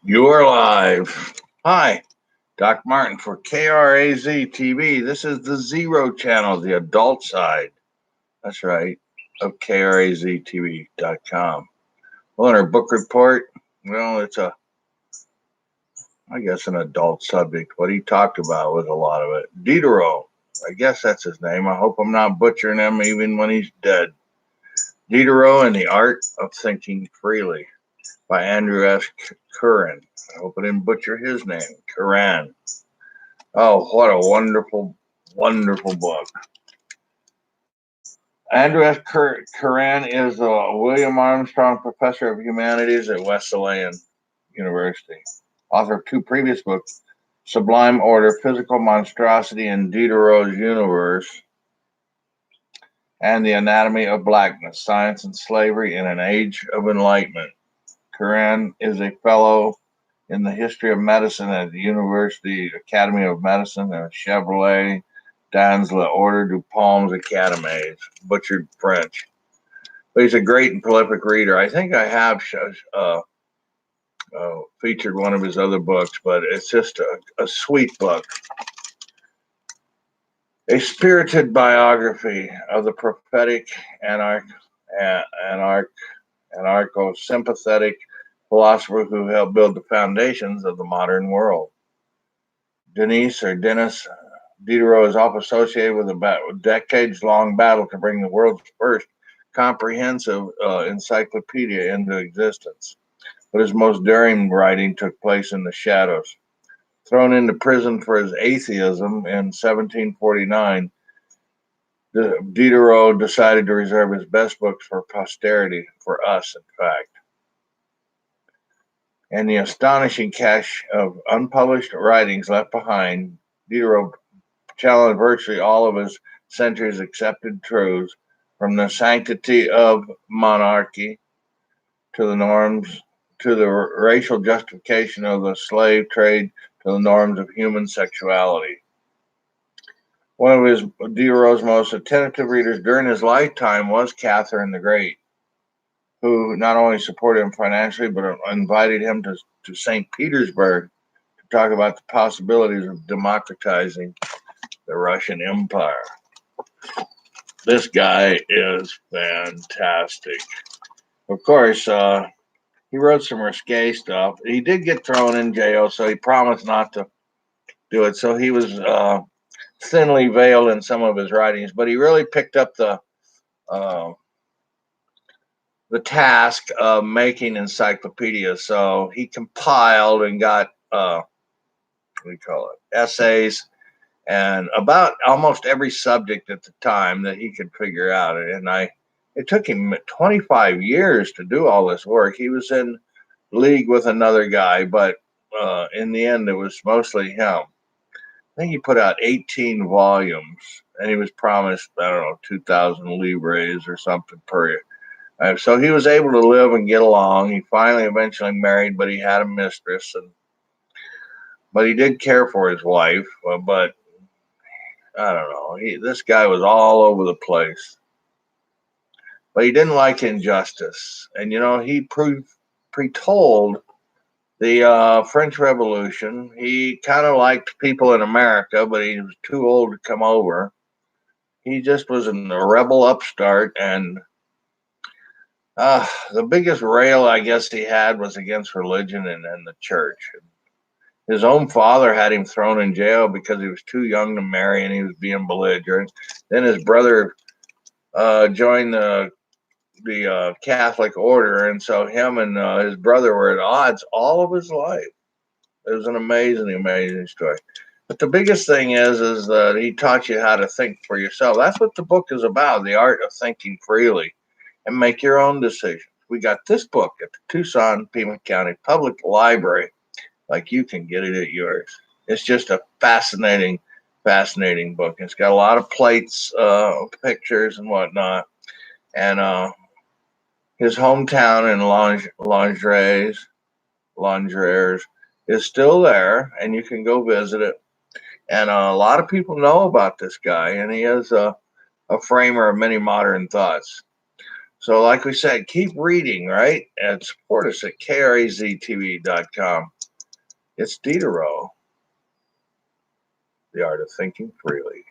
You are live. Hi, Doc Martin for KRAZ TV. This is the Zero channel, the adult side. That's right, of KRAZTV.com. Well, in our book report, well, it's I guess, an adult subject. What he talked about was a lot of it. Diderot, I guess that's his name. I hope I'm not butchering him even when he's dead. Diderot and the Art of Thinking Freely by Andrew S. Curran. I hope I didn't butcher his name. Curran. Oh, what a wonderful, wonderful book. Andrew S. Curran is a William Armstrong Professor of Humanities at Wesleyan University, author of two previous books, Sublime Order, Physical Monstrosity in Diderot's Universe, and The Anatomy of Blackness, Science and Slavery in an Age of Enlightenment. Curran is a fellow in the history of medicine at the University Academy of Medicine and Chevrolet dans l'Ordre du Palmes Academies, butchered French. But he's a great and prolific reader. I think I have featured one of his other books, but it's just a sweet book. A spirited biography of the prophetic anarcho-sympathetic philosopher who helped build the foundations of the modern world. Dennis Diderot is often associated with a decades-long battle to bring the world's first comprehensive encyclopedia into existence. But his most daring writing took place in the shadows. Thrown into prison for his atheism in 1749, Diderot decided to reserve his best books for posterity, for us, in fact. And the astonishing cache of unpublished writings left behind, Diderot challenged virtually all of his centuries accepted truths, from the sanctity of monarchy to the racial justification of the slave trade to the norms of human sexuality. One of Diderot's most attentive readers during his lifetime was Catherine the Great, who not only supported him financially but invited him to St. Petersburg to talk about the possibilities of democratizing the Russian Empire. This guy is fantastic. Of course, he wrote some risque stuff. He did get thrown in jail, so he promised not to do it. So he was thinly veiled in some of his writings, but he really picked up the task of making encyclopedias. So he compiled and got what do you call it, essays, and about almost every subject at the time that he could figure out. It took him 25 years to do all this work. He was in league with another guy, but in the end, it was mostly him. I think he put out 18 volumes, and he was promised, I don't know, 2,000 livres or something per year. So he was able to live and get along. He finally eventually married, but he had a mistress, but he did care for his wife. But I don't know. This guy was all over the place, but he didn't like injustice, and he pre-told the French Revolution. He kind of liked people in America, but he was too old to come over. He just was a rebel upstart, and the biggest rail I guess he had was against religion and the church. His own father had him thrown in jail because he was too young to marry and he was being belligerent. Then his brother joined the Catholic order, and so him and his brother were at odds all of his life. It was an amazing, amazing story. But the biggest thing is that he taught you how to think for yourself. That's what the book is about, the art of thinking freely and make your own decisions. We got this book at the Tucson, Pima County Public Library, like you can get it at yours. It's just a fascinating, fascinating book. It's got a lot of plates, pictures, and whatnot. And his hometown in Longeres is still there, and you can go visit it. And a lot of people know about this guy, and he is a framer of many modern thoughts. So, like we said, keep reading, right? And support us at KRAZTV.com. It's Diderot, The Art of Thinking Freely.